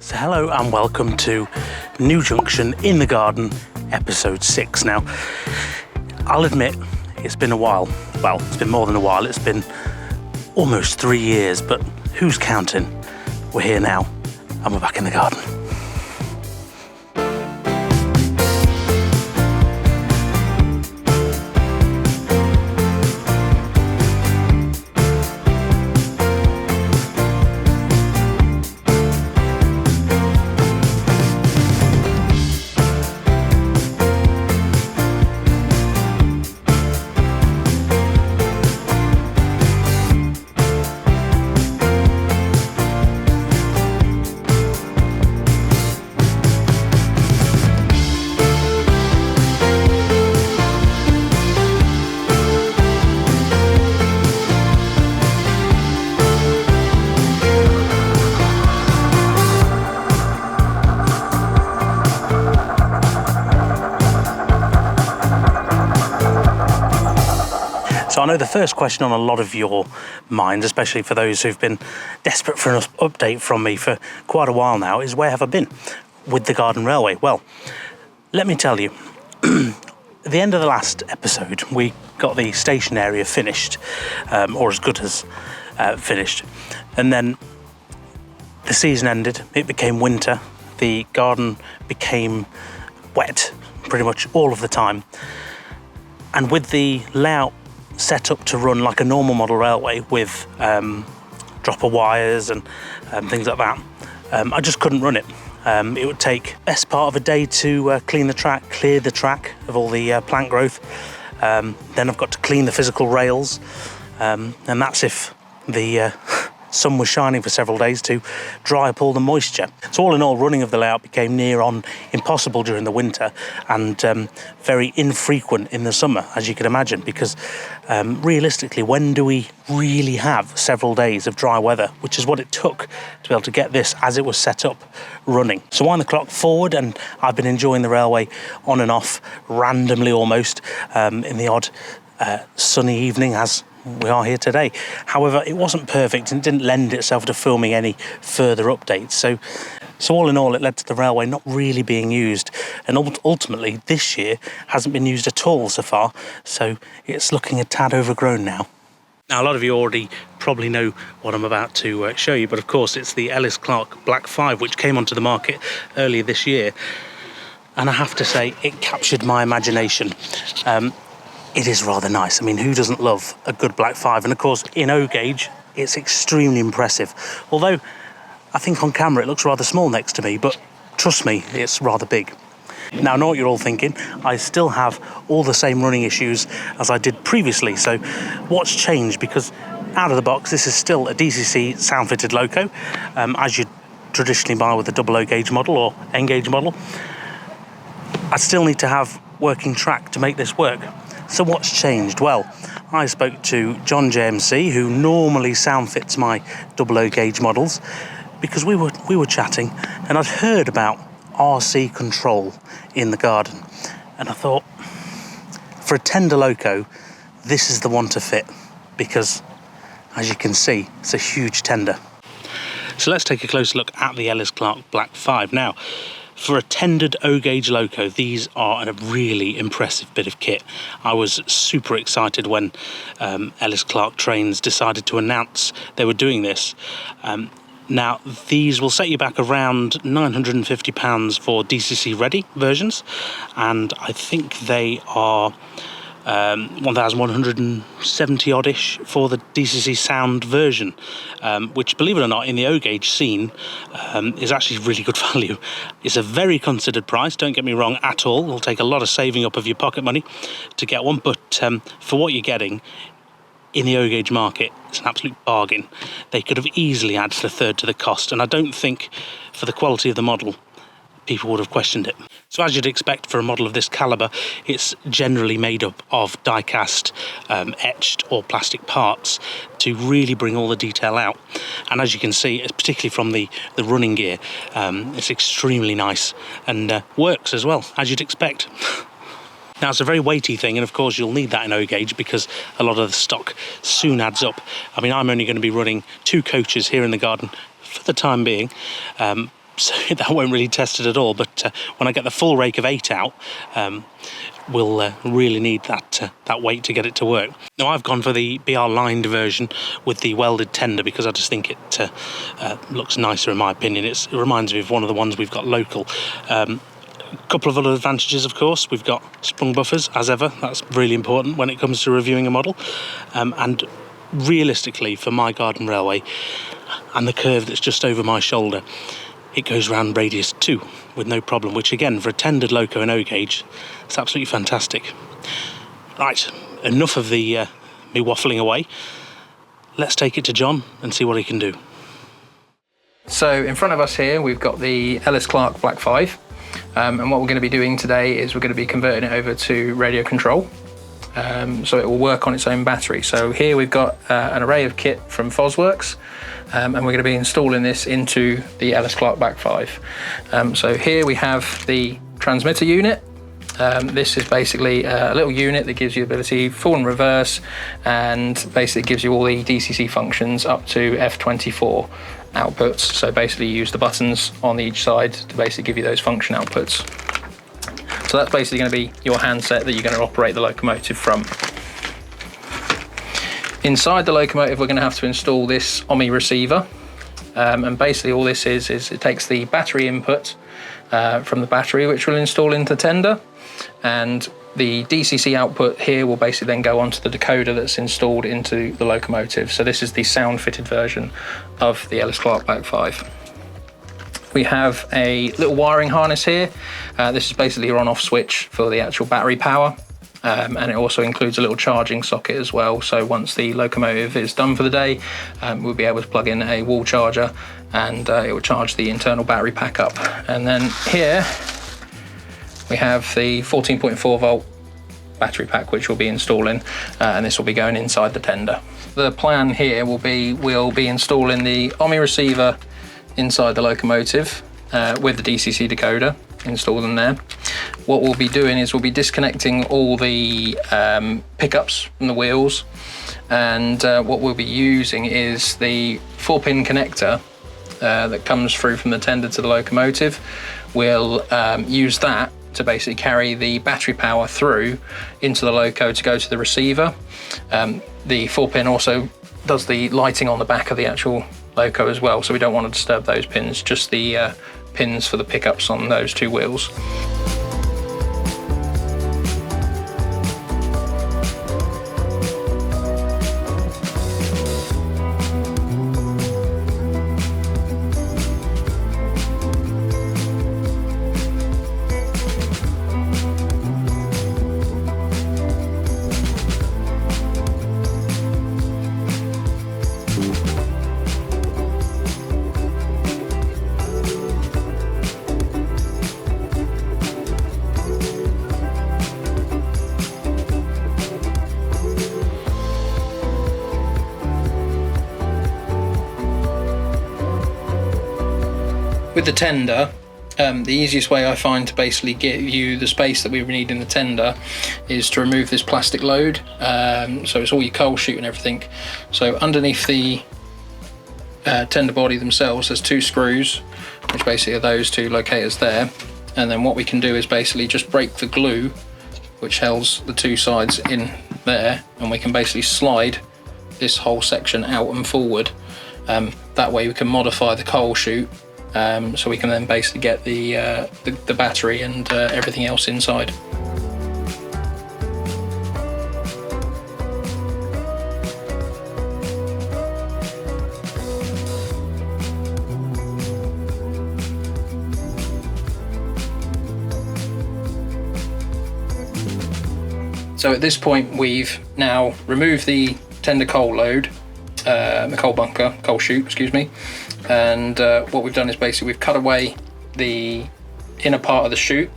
So hello and welcome to New Junction in the Garden, episode 6. Now, I'll admit it's been a while. Well, it's been more than a while. It's been almost 3 years, but who's counting? We're here now and we're back in the garden. So I know the first question on a lot of your minds, especially for those who've been desperate for an update from me for quite a while now, is where have I been with the Garden Railway? Well, let me tell you, at the end of the last episode, we got the station area finished, or as good as finished. And then the season ended, it became winter, the garden became wet pretty much all of the time. And with the layout set up to run like a normal model railway with dropper wires and things like that, I just couldn't run it. It would take best part of a day to clear the track of all the plant growth. Then I've got to clean the physical rails, and that's if the sun was shining for several days to dry up all the moisture. So all in all, running of the layout became near on impossible during the winter and very infrequent in the summer, as you can imagine, because realistically, when do we really have several days of dry weather, which is what it took to be able to get this as it was set up running. So wind the clock forward, and I've been enjoying the railway on and off, randomly almost, in the odd sunny evening, as we are here today. However, it wasn't perfect and didn't lend itself to filming any further updates. So all in all, it led to the railway not really being used, and ultimately this year hasn't been used at all so far, so it's looking a tad overgrown now. Now, a lot of you already probably know what I'm about to show you, but of course it's the Ellis Black 5, which came onto the market earlier this year, and I have to say it captured my imagination. It is rather nice. I mean, who doesn't love a good Black 5? And of course, in O gauge, it's extremely impressive. Although, I think on camera it looks rather small next to me, but trust me, it's rather big. Now, I know what you're all thinking. I still have all the same running issues as I did previously. So what's changed? Because out of the box, this is still a DCC sound-fitted loco, as you'd traditionally buy with a double O gauge model or N gauge model. I still need to have working track to make this work. So what's changed? Well, I spoke to John JMC, who normally sound fits my double O gauge models, because we were chatting, and I'd heard about RC control in the garden, and I thought, for a tender loco, this is the one to fit, because as you can see, it's a huge tender. So let's take a closer look at the Ellis Black 5 now. For a tendered O-gauge loco, these are a really impressive bit of kit. I was super excited when Ellis Trains decided to announce they were doing this. Now, these will set you back around £950 for DCC-ready versions, and I think they are 1,170-odd-ish for the DCC sound version, which, believe it or not, in the O-gauge scene is actually really good value. It's a very considered price, don't get me wrong at all. It'll take a lot of saving up of your pocket money to get one, but for what you're getting in the O-gauge market, it's an absolute bargain. They could have easily added a third to the cost, and I don't think, for the quality of the model, people would have questioned it. So as you'd expect for a model of this calibre, it's generally made up of die-cast, etched or plastic parts to really bring all the detail out. And as you can see, particularly from the running gear, it's extremely nice and works as well, as you'd expect. Now, it's a very weighty thing, and of course you'll need that in O-gauge because a lot of the stock soon adds up. I mean, I'm only going to be running 2 coaches here in the garden for the time being, so that won't really test it at all, but when I get the full rake of 8 out, we'll really need that weight to get it to work. Now I've gone for the BR lined version with the welded tender because I just think it looks nicer in my opinion. It reminds me of one of the ones we've got local. A couple of other advantages, of course. We've got sprung buffers, as ever. That's really important when it comes to reviewing a model. And realistically, for my garden railway and the curve that's just over my shoulder, it goes round radius 2 with no problem, which again, for a tendered loco and O gauge, it's absolutely fantastic. Right, enough of the me waffling away. Let's take it to John and see what he can do. So in front of us here, we've got the Ellis Black 5. And what we're going to be doing today is we're going to be converting it over to radio control. So it will work on its own battery. So here we've got an array of kit from Fosworks. And we're going to be installing this into the Ellis Black 5. So here we have the transmitter unit. This is basically a little unit that gives you the ability forward and reverse, and basically gives you all the DCC functions up to F24 outputs. So basically you use the buttons on each side to basically give you those function outputs. So that's basically going to be your handset that you're going to operate the locomotive from. Inside the locomotive, we're going to have to install this OMI receiver. And basically all this is it takes the battery input from the battery, which we'll install into tender. And the DCC output here will basically then go onto the decoder that's installed into the locomotive. So this is the sound fitted version of the Ellis Black 5. We have a little wiring harness here. This is basically your on-off switch for the actual battery power. And it also includes a little charging socket as well. So once the locomotive is done for the day, we'll be able to plug in a wall charger and it will charge the internal battery pack up. And then here we have the 14.4 volt battery pack, which we'll be installing, and this will be going inside the tender. The plan here will be we'll be installing the OMI receiver inside the locomotive with the DCC decoder, install them there. What we'll be doing is we'll be disconnecting all the pickups from the wheels, and what we'll be using is the 4-pin connector that comes through from the tender to the locomotive. We'll use that to basically carry the battery power through into the loco to go to the receiver. The 4-pin also does the lighting on the back of the actual loco as well, so we don't want to disturb those pins, just the pins for the pickups on those 2 wheels. With the tender, the easiest way I find to basically get you the space that we need in the tender is to remove this plastic load. So it's all your coal chute and everything. So underneath the tender body themselves, there's 2 screws, which basically are those 2 locators there. And then what we can do is basically just break the glue, which holds the 2 sides in there, and we can basically slide this whole section out and forward. That way we can modify the coal chute. So we can then basically get the battery and everything else inside. So at this point we've now removed the tender coal load, the coal chute, excuse me. And what we've done is basically we've cut away the inner part of the chute,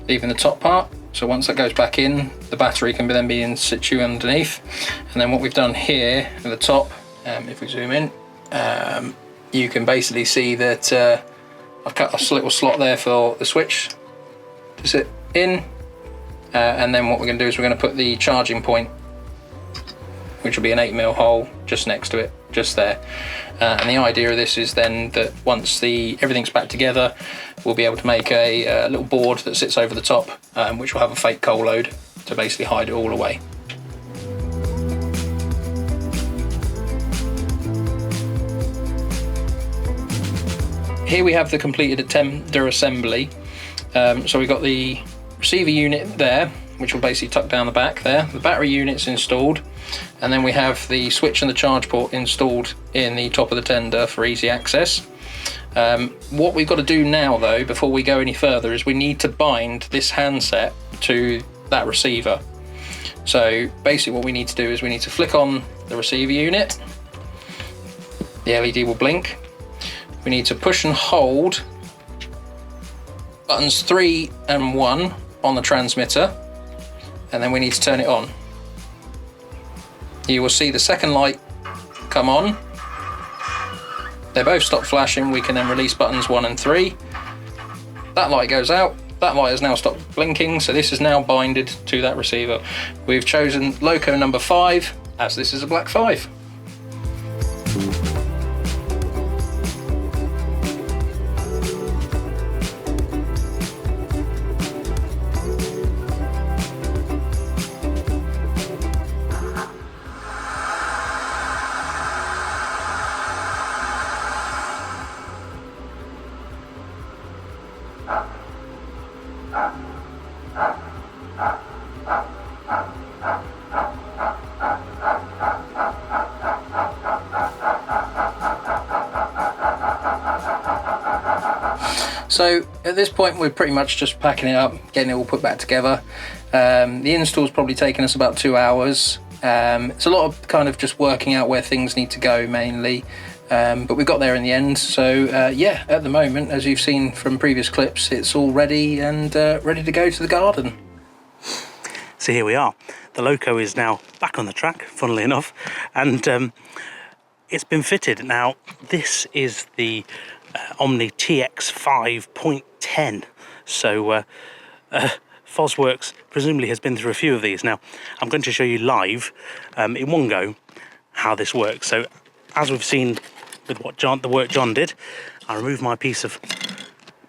leaving the top part. So once that goes back in, the battery can then be in situ underneath. And then what we've done here at the top, if we zoom in, you can basically see that I've cut a little slot there for the switch to sit in. And then what we're going to do is we're going to put the charging point which will be an 8mm hole just next to it, just there. And the idea of this is then that once everything's back together, we'll be able to make a little board that sits over the top, which will have a fake coal load to basically hide it all away. Here we have the completed tender assembly. So we've got the receiver unit there, which will basically tuck down the back there. The battery unit's installed, and then we have the switch and the charge port installed in the top of the tender for easy access. What we've got to do now though, before we go any further, is we need to bind this handset to that receiver. So basically what we need to do is we need to flick on the receiver unit. The LED will blink. We need to push and hold buttons 3 and 1 on the transmitter, and then we need to turn it on. You will see the second light come on. They both stop flashing. We can then release buttons 1 and 3. That light goes out. That light has now stopped blinking, so this is now binded to that receiver. We've chosen loco number 5, as this is a black 5. So at this point we're pretty much just packing it up, getting it all put back together. The install's probably taken us about 2 hours. It's a lot of kind of just working out where things need to go mainly, but we got there in the end. So yeah, at the moment, as you've seen from previous clips, it's all ready and ready to go to the garden. So here we are. The loco is now back on the track, funnily enough, and it's been fitted. Now this is the Omni TX 5.10, so Fosworks presumably has been through a few of these. Now I'm going to show you live in one go how this works. So as we've seen with the work John did, I remove my piece of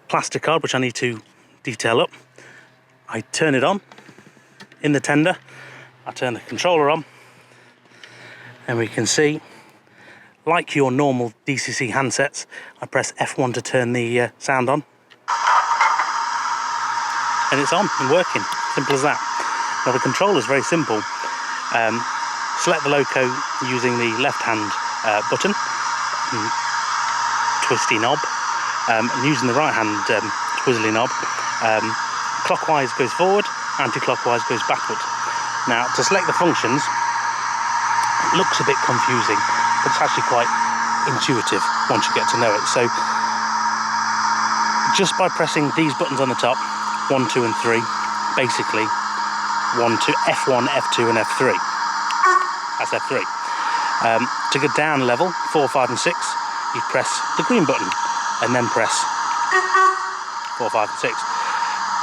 plastic card which I need to detail up. I turn it on in the tender, I turn the controller on, and we can see, like your normal DCC handsets, I press F1 to turn the sound on, and it's on and working. Simple as that. Now the controller is very simple. Select the loco using the left hand button, twisty knob, and using the right hand twizzly knob. Clockwise goes forward, anti-clockwise goes backward. Now to select the functions, it looks a bit confusing, but it's actually quite intuitive once you get to know it. So just by pressing these buttons on the top, 1, 2 and 3, basically 1 to F1, F2 and F3. That's F3. To go down level 4, 5 and 6, you press the green button and then press 4, 5 and 6.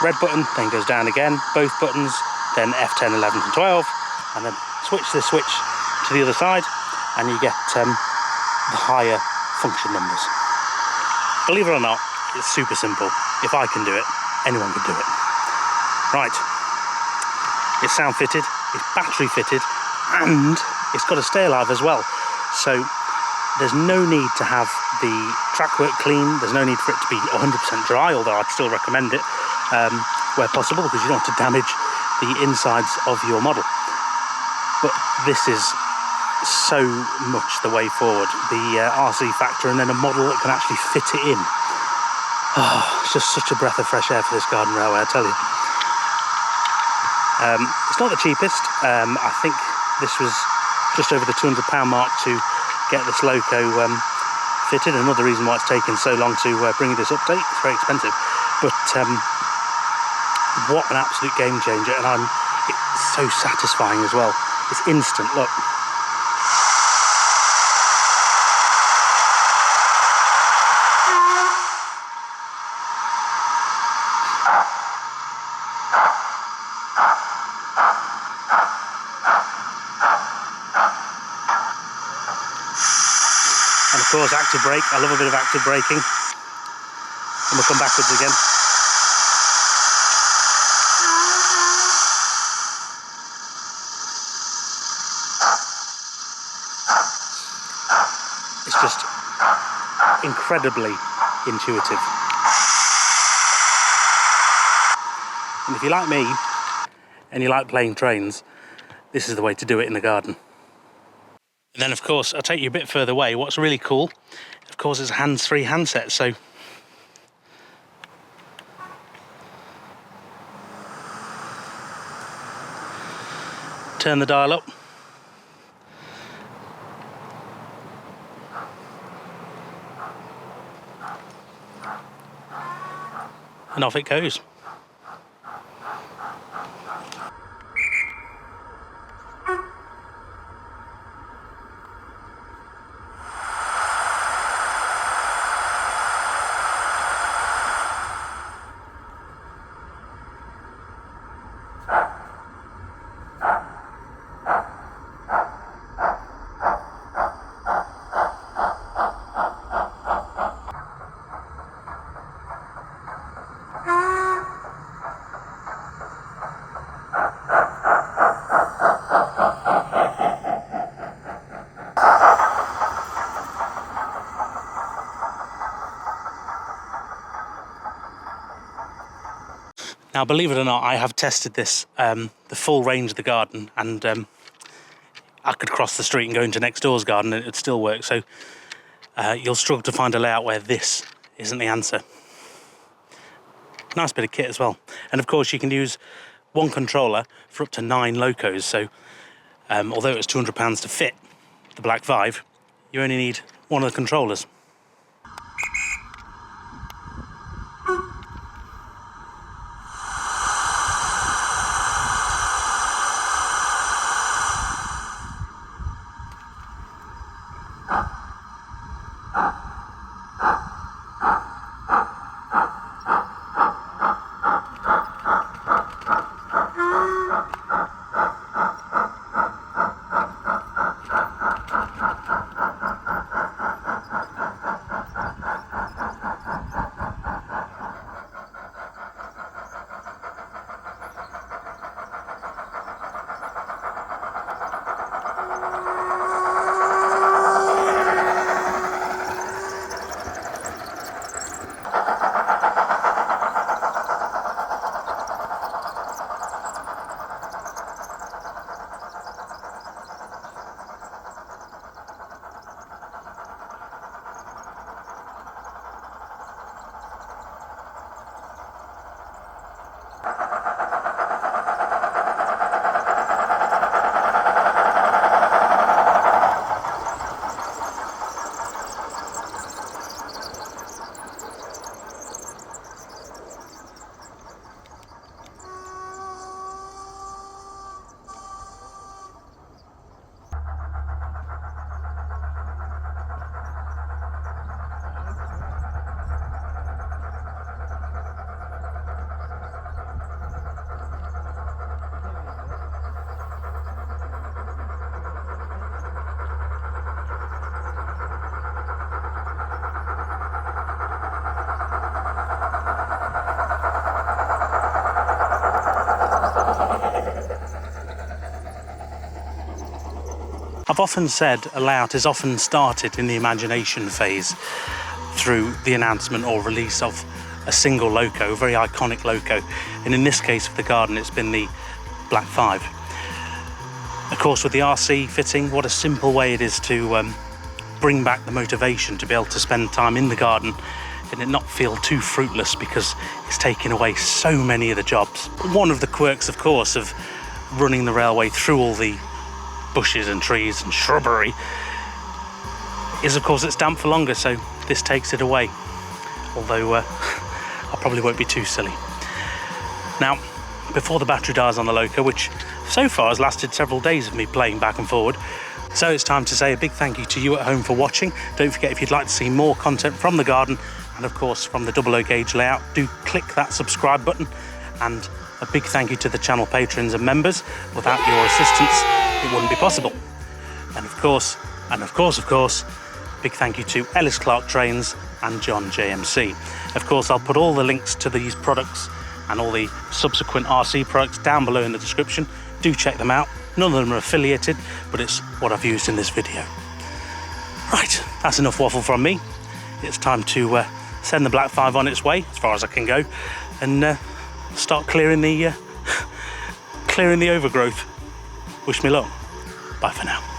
Red button then goes down again, both buttons, then F10, 11 and 12, and then switch the switch to the other side and you get the higher function numbers. Believe it or not, it's super simple. If I can do it, anyone can do it. Right, it's sound fitted, it's battery fitted, and it's got to stay alive as well. So there's no need to have the track work clean, there's no need for it to be 100% dry, although I'd still recommend it where possible, because you don't want to damage the insides of your model. But this is so much the way forward. The RC factor and then a model that can actually fit it in. Oh, it's just such a breath of fresh air for this garden railway, I tell you. It's not the cheapest. I think this was just over the £200 mark to get this loco fitted. Another reason why it's taken so long to bring you this update. It's very expensive. But what an absolute game changer, and it's so satisfying as well. It's instant, look. course, active brake. I love a bit of active braking. And we'll come backwards again. It's just incredibly intuitive. And if you like me, and you like playing trains, this is the way to do it in the garden. And then of course, I'll take you a bit further away. What's really cool, of course, is a hands-free handset. So turn the dial up. And off it goes. Now, believe it or not, I have tested this, the full range of the garden, and I could cross the street and go into next door's garden and it would still work. So you'll struggle to find a layout where this isn't the answer. Nice bit of kit as well. And of course, you can use one controller for up to 9 locos. So although it was £200 to fit the Black 5, you only need one of the controllers. I've often said a layout is often started in the imagination phase through the announcement or release of a single loco, a very iconic loco. And in this case for the garden, it's been the Black 5. Of course, with the RC fitting, what a simple way it is to bring back the motivation to be able to spend time in the garden and it not feel too fruitless because it's taking away so many of the jobs. One of the quirks, of course, of running the railway through all the bushes and trees and shrubbery is, of course, it's damp for longer, so this takes it away. Although I probably won't be too silly. Now, before the battery dies on the loco, which so far has lasted several days of me playing back and forward, so it's time to say a big thank you to you at home for watching. Don't forget, if you'd like to see more content from the garden and of course from the 00 gauge layout, do click that subscribe button. And a big thank you to the channel patrons and members. Without your assistance, it wouldn't be possible. And of course, Big thank you to Ellis Clark Trains and John JMC. Of course, I'll put all the links to these products and all the subsequent RC products down below in the description. Do check them out. None of them are affiliated, but it's what I've used in this video. Right, that's enough waffle from me. It's time to send the Black 5 on its way, as far as I can go, and start clearing the overgrowth. Wish me luck. Bye for now.